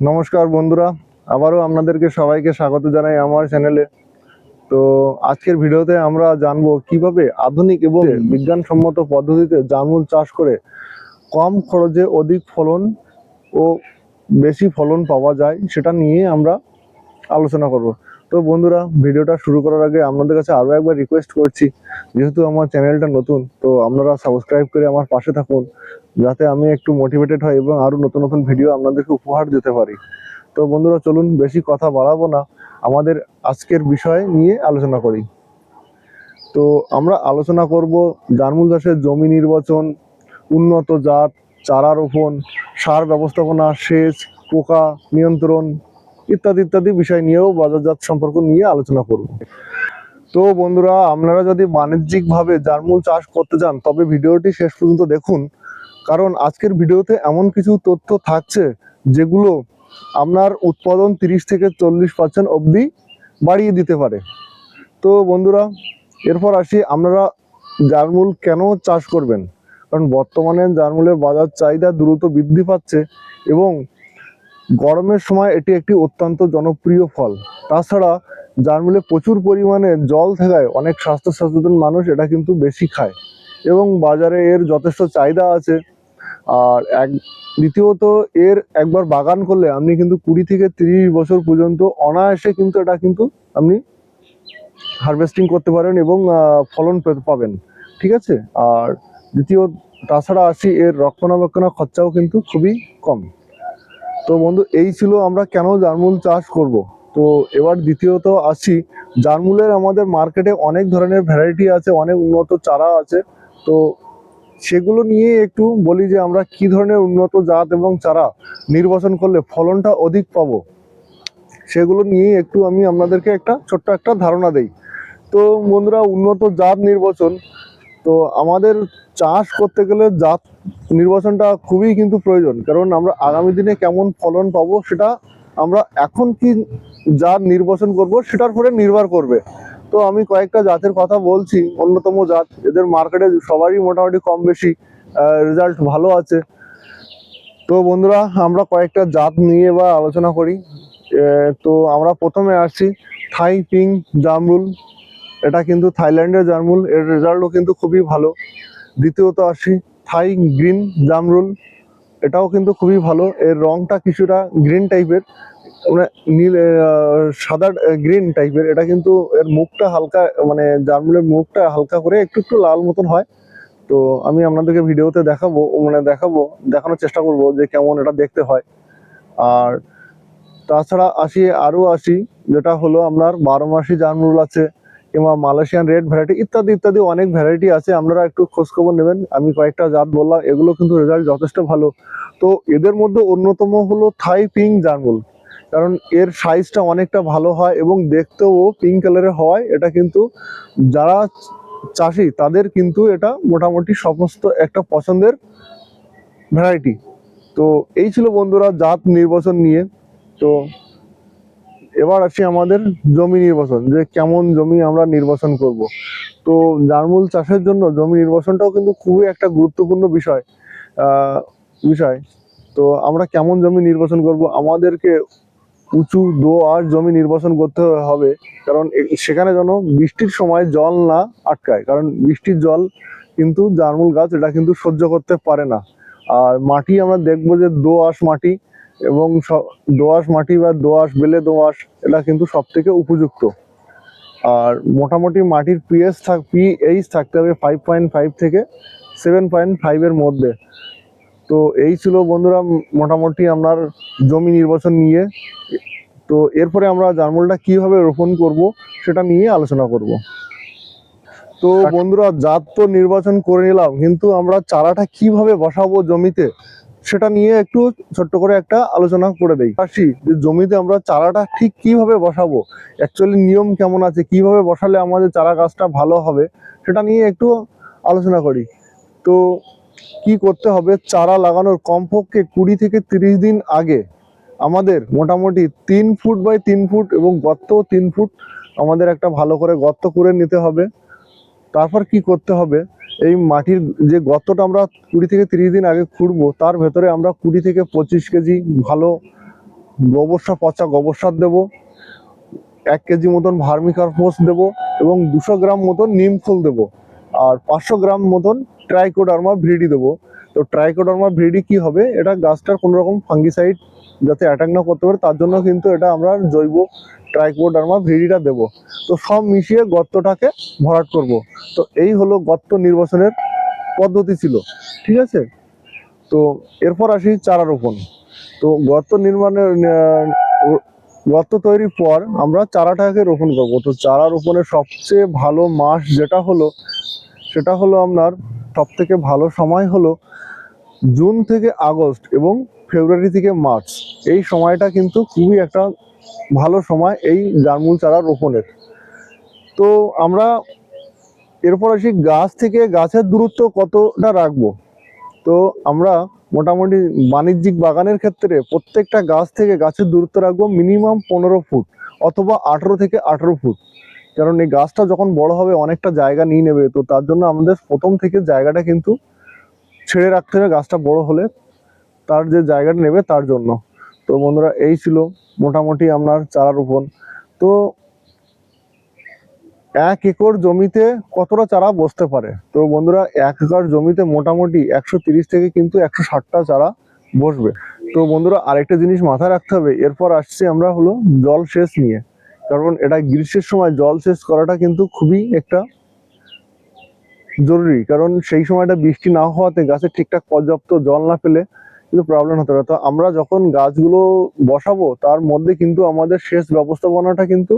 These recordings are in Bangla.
নমস্কার বন্ধুরা, আবারও আপনাদেরকে সবাইকে স্বাগত জানাই আমার চ্যানেলে। তো আজকের ভিডিওতে আমরা জানবো কিভাবে আধুনিক এবং বিজ্ঞানসম্মত পদ্ধতিতে জামরুল চাষ করে কম খরচে অধিক ফলন ও বেশি ফলন পাওয়া যায়, সেটা নিয়ে আমরা আলোচনা করব। তো বন্ধুরা, ভিডিওটা শুরু করার আগে আপনাদের কাছে আরও একবার রিকোয়েস্ট করছি, যেহেতু আমার চ্যানেলটা নতুন, তো আপনারা সাবস্ক্রাইব করে আমার পাশে থাকুন, যাতে আমি একটু মোটিভেটেড হই এবং আরও নতুন নতুন ভিডিও আপনাদেরকে উপহার দিতে পারি। তো বন্ধুরা, চলুন বেশি কথা বাড়াবো না, আমাদের আজকের বিষয় নিয়ে আলোচনা করি। তো আমরা আলোচনা করব জামরুল চাষের জমি নির্বাচন, উন্নত জাত, চারা রোপণ, সার ব্যবস্থাপনা, সেচ, পোকা নিয়ন্ত্রণ ইত্যাদি ইত্যাদি বিষয় নিয়েও বাজারজাত সম্পর্ক নিয়ে আলোচনা করব। তো বন্ধুরা, আপনারা যদি বাণিজ্যিকভাবে জামরুল চাষ করতে চান তবে ভিডিওটি শেষ পর্যন্ত দেখুন, কারণ আজকের ভিডিওতে এমন কিছু তথ্য থাকছে যেগুলো আপনার উৎপাদন 30 থেকে 40% অবধি বাড়িয়ে দিতে পারে। তো বন্ধুরা, এরপর আসি, আপনারা জামরুল কেন চাষ করবেন। কারণ বর্তমানে জামরুলের বাজার চাহিদা দ্রুত বৃদ্ধি পাচ্ছে এবং গরমের সময় এটি একটি অত্যন্ত জনপ্রিয় ফল। তাছাড়া জামরুলে প্রচুর পরিমাণে জল থাকায় অনেক স্বাস্থ্য সচেতন মানুষ এটা কিন্তু বেশি খায় এবং বাজারে এর যথেষ্ট চাহিদা আছে। আর দ্বিতীয়ত, এর একবার বাগান করলে আপনি কিন্তু 20 থেকে 30 বছর পর্যন্ত অনায়াসে কিন্তু এটা কিন্তু আপনি হারভেস্টিং করতে পারেন এবং ফলন পাবেন, ঠিক আছে। আর তাছাড়া আসি, এর রক্ষণাবেক্ষণ খরচাও কিন্তু খুবই কম। তো বন্ধু, এই ছিল আমরা কেন জামরুল চাষ করব। তো এবার দ্বিতীয়ত আসি, জামরুলের আমাদের মার্কেটে অনেক ধরনের ভ্যারাইটি আছে, অনেক উন্নত চারা আছে। তো সেগুলো নিয়ে একটু বলি যে আমরা কি ধরনের উন্নত জাত এবং চারা নির্বাচন করলে ফলনটা অধিক পাবো, সেগুলো নিয়ে একটু আমি আপনাদেরকে ছোট্ট একটা ধারণা দেই। তো বন্ধুরা, উন্নত জাত নির্বাচন, তো আমাদের চাষ করতে গেলে জাত নির্বাচনটা খুবই কিন্তু প্রয়োজন, কারণ আমরা আগামী দিনে কেমন ফলন পাবো সেটা আমরা এখন কি জাত নির্বাচন করব সেটার উপরে নির্ভর করবে। তো আমি কয়েকটা জাতের কথা বলছি, অন্যতম জাত, এদের মার্কেটে সবারই মোটামুটি কম বেশি রেজাল্ট ভালো আছে। তো বন্ধুরা, আমরা কয়েকটা জাত নিয়ে বা আলোচনা করি। তো আমরা প্রথমে আসছি থাই পিং জামরুল। এটা কিন্তু থাইল্যান্ডের জামরুল, এর রেজাল্টও কিন্তু খুবই ভালো। দ্বিতীয়ত আসি থাই গ্রিন জামরুল, এটাও কিন্তু খুবই ভালো। এর রংটা কিছুটা গ্রিন টাইপের, মানে নীল সাদা গ্রিন টাইপের। এটা কিন্তু এর মুখটা হালকা, মানে জামরুলের মুখটা হালকা করে একটু একটু লাল মতন হয়। তো আমি আপনাদেরকে ভিডিওতে দেখানোর চেষ্টা করব যে কেমন এটা দেখতে হয়। আর তাছাড়া আসি, যেটা হলো আপনার 12 মাসি জামরুল আছে, কিংবা মালয়েশিয়ান রেড ভ্যারাইটি ইত্যাদি ইত্যাদি অনেক ভ্যারাইটি আছে। আপনারা একটু খোঁজখবর নেবেন। আমি কয়েকটা জাত বললাম, এগুলো কিন্তু রেজাল্ট যথেষ্ট ভালো। তো এদের মধ্যে অন্যতম হলো থাই পিং জামরুল, কারণ এর সাইজটা অনেকটা ভালো হয় এবং দেখতেও পিঙ্ক কালারের হওয়ায় এটা কিন্তু যারা চাষি তাদের কিন্তু এটা মোটামুটি সমস্ত একটা পছন্দের ভ্যারাইটি। তো এই ছিল বন্ধুরা জাত নির্বাচন নিয়ে। তো এবার আসি আমাদের জমি নির্বাচন, যে কেমন জমি আমরা নির্বাচন করব। তো জামরুল চাষের জন্য জমি নির্বাচনটাও কিন্তু খুবই একটা গুরুত্বপূর্ণ বিষয়। তো আমরা কেমন জমি নির্বাচন করব, আমাদেরকে উঁচু দোআঁশ জমি নির্বাচন করতে হবে, কারণ সেখানে যেন বৃষ্টির সময় জল না আটকায়, কারণ বৃষ্টির জল কিন্তু জামরুল গাছ এটা কিন্তু সহ্য করতে পারে না। আর মাটি আমরা দেখবো যে দোআঁশ মাটি, এবং দোআঁশ মাটি বা বেলে দোআঁশ, এটা কিন্তু সব থেকে উপযুক্ত। আর মোটামুটি মাটির পিএইচ থাকতে হবে 5.5 থেকে 7.5 এর মধ্যে। তো এই ছিল বন্ধুরা মোটামুটি আপনার জমি নির্বাচন নিয়ে। তো এরপরে আমরা জামরুলটা কিভাবে রোপণ করব সেটা নিয়ে আলোচনা করব। তো বন্ধুরা, জাত তো নির্বাচন করে নিলাম, কিন্তু আমরা চারাটা কিভাবে বসাবো জমিতে সেটা নিয়ে একটু ছোট্ট করে একটা আলোচনা করে দেই। আসি যে জমিতে আমরা চারাটা ঠিক কিভাবে বসাবো, অ্যাকচুয়ালি নিয়ম কেমন আছে, কিভাবে বসালে আমাদের চারা গাছটা ভালো হবে সেটা নিয়ে একটু আলোচনা করি। তো কি করতে হবে, চারা লাগানোর কমপক্ষে 20 থেকে 30 দিন আগে আমাদের মোটামুটি 3 ফুট বাই 3 ফুট এবং গর্ত 3 ফুট আমাদের একটা ভালো করে গর্ত করে নিতে হবে। তারপর কি করতে হবে, এই মাটির যে গর্তটা আমরা 20 থেকে 30 দিন আগে খুঁড়বো, তার ভেতরে আমরা 20 থেকে 25 কেজি ভালো গোবর সার, পচা গোবর সার দেবো, 1 কেজি মতন ভার্মিকম্পোস্ট দেবো এবং 200 গ্রাম মতন নিম খোল দেবো, আর 500 গ্রাম মতন ট্রাইকোডার্মা ভিরিডি দেবো। তো ট্রাইকোডার্মা ভিরিডি কি হবে, এটা গাছটার কোনো রকম ফাঙ্গিসাইড যাতে অ্যাটাক না করতে পারে তার জন্য কিন্তু এটা আমরা জৈব ট্রাইকোডার্মা ভিরিডিটা দেবো। তো সব মিশিয়ে গর্তটাকে ভরাট করব। তো এই হলো গর্ত নির্বাচনের পদ্ধতি ছিল, ঠিক আছে। তো এরপর আসি চারা রোপণ। তো গর্ত তৈরির পর আমরা চারাটাকে রোপণ করব। তো চারা রোপণের সবচেয়ে ভালো মাস সেটা হলো আপনার সবথেকে ভালো সময় হলো জুন থেকে আগস্ট এবং ফেব্রুয়ারি থেকে মার্চ। এই সময়টা কিন্তু খুবই একটা ভালো সময় এই জারমুল চারা রোপণের। তো আমরা এরপর আসি গাছ থেকে গাছের দূরত্ব কতটা রাখবো। তো আমরা মোটামুটি বাণিজ্যিক বাগানের ক্ষেত্রে প্রত্যেকটা গাছ থেকে গাছের দূরত্ব রাখবো মিনিমাম 15 ফুট অথবা 18 থেকে 18 ফুট। কারণ এই গাছটা যখন বড় হবে অনেকটা জায়গা নিয়ে নেবে, তো তার জন্য আমাদের প্রথম থেকে জায়গাটা কিন্তু ছেড়ে রাখতে হবে গাছটা বড় হলে তার যে জায়গাটা নেবে তার জন্য। তো বন্ধুরা এই ছিল মোটামুটি আপনার চারা রোপণ। তো 1 একর জমিতে কতটা চারা বসতে পারে? তো বন্ধুরা 1 একর জমিতে মোটামুটি 130 থেকে কিন্তু 160টা চারা বসবে। তো বন্ধুরা আরেকটা জিনিস মাথায় রাখতে হবে, এরপর আসছি আমরা হলো জল সেচ নিয়ে। কারণ এটা গ্রীষ্মের সময় জল সেচ করাটা কিন্তু খুবই একটা জরুরি, কারণ সেই সময়টা বৃষ্টি না হওয়াতে গাছে ঠিকঠাক পর্যাপ্ত জল না পেলে কিন্তু প্রবলেম হতে পারে। তো আমরা যখন গাছগুলো বসাবো তার মধ্যে কিন্তু আমাদের সেচ ব্যবস্থাপনাটা কিন্তু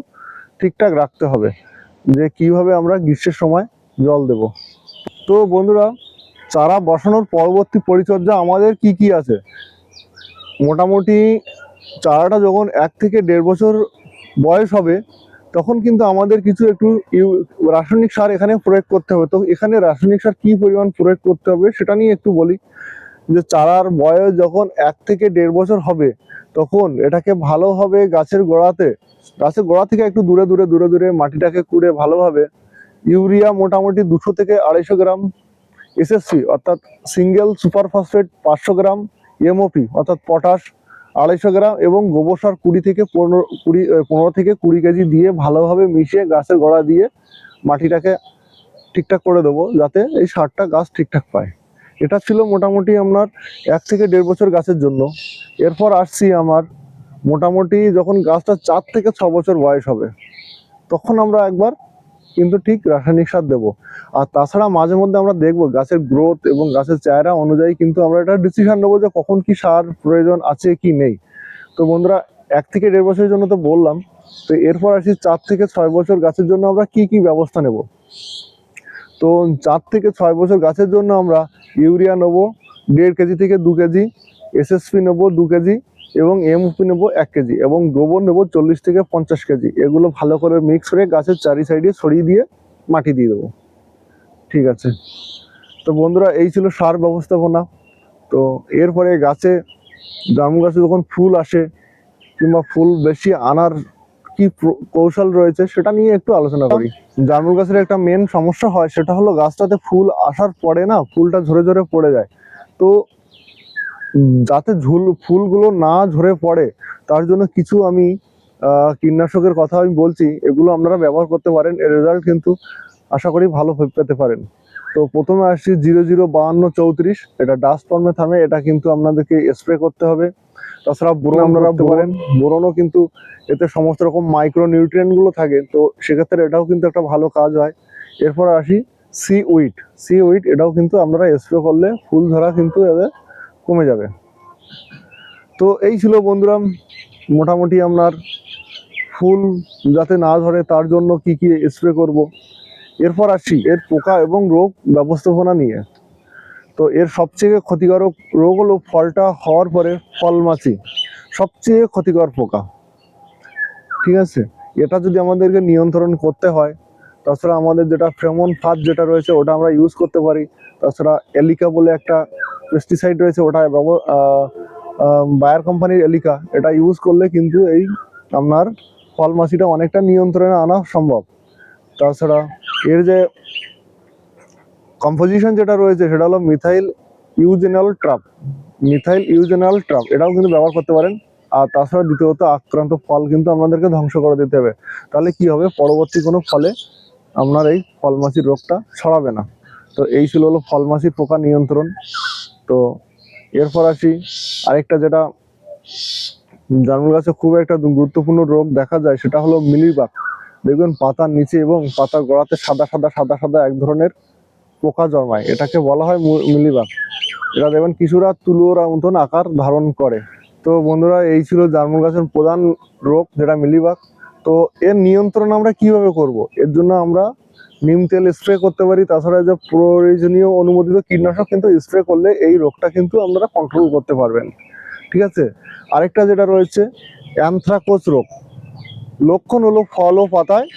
ঠিকঠাক রাখতে হবে, যে কিভাবে আমরা গ্রীষ্মের সময় জল দেব। তো বন্ধুরা চারা বসানোর পরবর্তী পরিচর্যা আমাদের কি কি আছে। মোটামুটি চারাটা যখন 1 থেকে 1.5 বছর বয়স হবে তখন কিন্তু আমাদের কিছু একটু রাসায়নিক সার এখানে প্রয়োগ করতে হবে। তো এখানে রাসায়নিক সার কি পরিমাণ প্রয়োগ করতে হবে সেটা নিয়ে একটু বলি। যে চারার বয়স যখন 1 থেকে 1.5 বছর হবে তখন এটাকে ভালোভাবে গাছের গোড়া থেকে একটু দূরে দূরে মাটিটাকে কুড়ে ভালোভাবে ইউরিয়া মোটামুটি 200 থেকে 250 গ্রাম, এসএসপি অর্থাৎ সিঙ্গেল সুপার ফসফেট 500 গ্রাম, এমওপি অর্থাৎ পটাশ 250 গ্রাম এবং গোবর সার 15 থেকে 20 কেজি দিয়ে ভালোভাবে মিশিয়ে গাছের গোড়া দিয়ে মাটিটাকে ঠিকঠাক করে দেবো যাতে এই সারটা গাছ ঠিকঠাক পায়। এটা ছিল মোটামুটি আপনার 1 থেকে 1.5 বছর গাছের জন্য। এরপর আসছি আমার মোটামুটি যখন গাছটা 4 থেকে 6 বছর বয়স হবে তখন আমরা একবার কিন্তু ঠিক রাসায়নিক সার দেবো। আর তাছাড়া মাঝে মধ্যে আমরা দেখবো গাছের গ্রোথ এবং গাছের চেহারা অনুযায়ী কিন্তু আমরা এটা ডিসিশন নেবো যে কখন কি সার প্রয়োজন আছে কি নেই। তো বন্ধুরা 1 থেকে 1.5 বছরের জন্য তো বললাম। তো এরপর আসি 4 থেকে 6 বছর গাছের জন্য আমরা কি কি ব্যবস্থা নেব। তো 4 থেকে 6 বছর গাছের জন্য আমরা ইউরিয়া নেবো 1.5 কেজি থেকে 2 কেজি, এসএসপি নেবো 2 কেজি এবং এমওপি নেবো 1 কেজি এবং গোবর নেবো 40 থেকে 50 কেজি। এগুলো ভালো করে মিক্স করে গাছের চারি সাইডে ছড়িয়ে দিয়ে মাটি দিয়ে দেবো, ঠিক আছে। তো বন্ধুরা এই ছিল সার ব্যবস্থাপনা। তো এরপরে জামরুল গাছে যখন ফুল আসে কিংবা ফুল বেশি আনার কি কৌশল রয়েছে সেটা নিয়ে একটু আলোচনা করি। জামরুল গাছের একটা মেন সমস্যা হয় সেটা হলো গাছটাতে ফুল আসার পরে না ফুলটা ঝরে ঝরে পড়ে যায়। তো যাতে ফুলগুলো না ঝরে পড়ে তার জন্য কিছু আমি কীটনাশকের কথা আমি বলছি, এগুলো আপনারা ব্যবহার করতে পারেন। এর রেজাল্ট কিন্তু আশা করি ভালো পেতে পারেন। তো প্রথমে আসছি 005234, এটা ডাস্ট ফর্মে থামে, এটা কিন্তু আপনাদেরকে স্প্রে করতে হবে। তাছাড়া বোরন আপনারা পারেন, বোরনও কিন্তু এতে সমস্ত রকম মাইক্রো নিউট্রিয়েন্ট গুলো থাকে, তো সেক্ষেত্রে এটাও কিন্তু একটা ভালো কাজ হয়। এরপর আসি সি উইট, এটাও কিন্তু আপনারা স্প্রে করলে ফুল ধরা কিন্তু এদের কমে যাবে। তো এই ছিল বন্ধুরা মোটামুটি আপনার ফুল যাতে না ধরে তার জন্য কি কি স্প্রে করব। এরপর আসি এর পোকা এবং রোগ ব্যবস্থাপনা নিয়ে। তো এর সবচেয়ে ক্ষতিকারক রোগ হলো ফলটা হওয়ার পরে ফলমাছি, সবচেয়ে ক্ষতিকর পোকা, ঠিক আছে। এটা যদি আমাদেরকে নিয়ন্ত্রণ করতে হয় তাছাড়া আমাদের যেটা ফেরোমন ফাঁদ যেটা রয়েছে ওটা আমরা ইউজ করতে পারি। তাছাড়া এলিকা বলে একটা পেস্টিসাইড রয়েছে, ওটা বায়ার কোম্পানির এলিকা, এটা ইউজ করলে কিন্তু এই আপনার ফলমাছিটা অনেকটা নিয়ন্ত্রণে আনা সম্ভব। তাছাড়া এর যে কম্পোজিশন যেটা রয়েছে সেটা হলো মিথাইল ইউজেনাল ট্রাপ, এটাও কিন্তু ব্যবহার করতে পারেন। আর তাছাড়া দ্বিতীয়ত আক্রান্ত ফল কিন্তু আমাদেরকে ধ্বংস করে দিতে হবে। তাহলে কি হবে, পরবর্তী কোনো ফলে আপনার এই ফলমাছির রোগটা ছড়াবে না। তো এই ছিল হলো ফলমাছির পোকা নিয়ন্ত্রণ। তো এরপর আসি আরেকটা, যেটা জামরুল গাছে খুব একটা গুরুত্বপূর্ণ রোগ দেখা যায়, সেটা হলো মিলিবাগ। দেখবেন পাতার নিচে এবং পাতার গোড়াতে সাদা সাদা সাদা সাদা এক ধরনের পোকা জন্মায়, এটাকে বলা হয় মিলিবাগ। এটা দেখবেন কিছুটা তুলোর মতন আকার ধারণ করে। তো বন্ধুরা, এই ছিল জামরুল গাছের প্রধান রোগ, যেটা মিলিবাগ। তো এর নিয়ন্ত্রণ আমরা কিভাবে করব? এর জন্য আমরা নিম তেল স্প্রে করতে পারি। তাছাড়া যে প্রয়োজনীয় অনুমোদিত কীটনাশক কিন্তু স্প্রে করলে এই রোগটা কিন্তু আপনারা কন্ট্রোল করতে পারবেন। ঠিক আছে। আরেকটা যেটা রয়েছে অ্যানথ্রাকোস রোগ। লক্ষণ হলো ফল ও পাতায়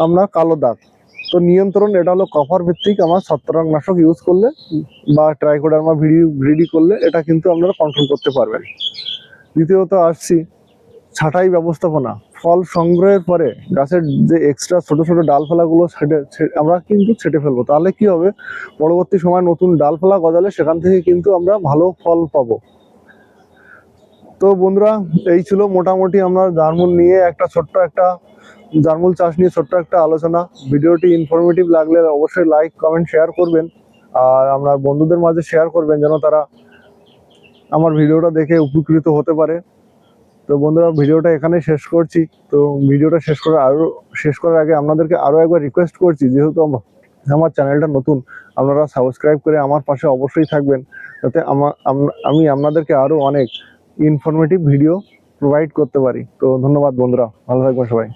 আপনার কালো দাগ। তো নিয়ন্ত্রণ এটা হলো কপার ভিত্তিক আমার ছত্রাকনাশক ইউজ করলে বা ট্রাইকোডার্মা ভিডি করলে এটা কিন্তু আপনারা কন্ট্রোল করতে পারবেন। দ্বিতীয়ত আসছি ছাঁটাই ব্যবস্থাপনা। ফল সংগ্রহের পরে গাছের যে এক্সট্রা ছোট ছোট ডালপালাগুলো আমরা কিন্তু ছেটে ফেলবো। তাহলে কি হবে, পরবর্তী সময় নতুন ডালপালা গজালে সেখান থেকে কিন্তু আমরা ভালো ফল পাবো। তো বন্ধুরা, এই ছিল মোটামুটি আমরা জার্মুল নিয়ে জার্মুল চাষ নিয়ে ছোট্ট একটা আলোচনা। ভিডিওটি ইনফরমেটিভ লাগলে অবশ্যই লাইক কমেন্ট শেয়ার করবেন, আর আপনার বন্ধুদের মাঝে শেয়ার করবেন যেন তারা আমার ভিডিওটা দেখে উপকৃত হতে পারে। তো বন্ধুরা, ভিডিওটা এখানে শেষ করছি। তো ভিডিওটা শেষ করার আগে আপনাদেরকে আরো একবার রিকোয়েস্ট করছি, যেহেতু আমার চ্যানেলটা নতুন, আপনারা সাবস্ক্রাইব করে আমার পাশে অবশ্যই থাকবেন, যাতে আমি আপনাদেরকে আরো অনেক ইনফরমেটিভ ভিডিও প্রোভাইড করতে পারি। তো ধন্যবাদ বন্ধুরা, ভালো থাকবেন সবাই।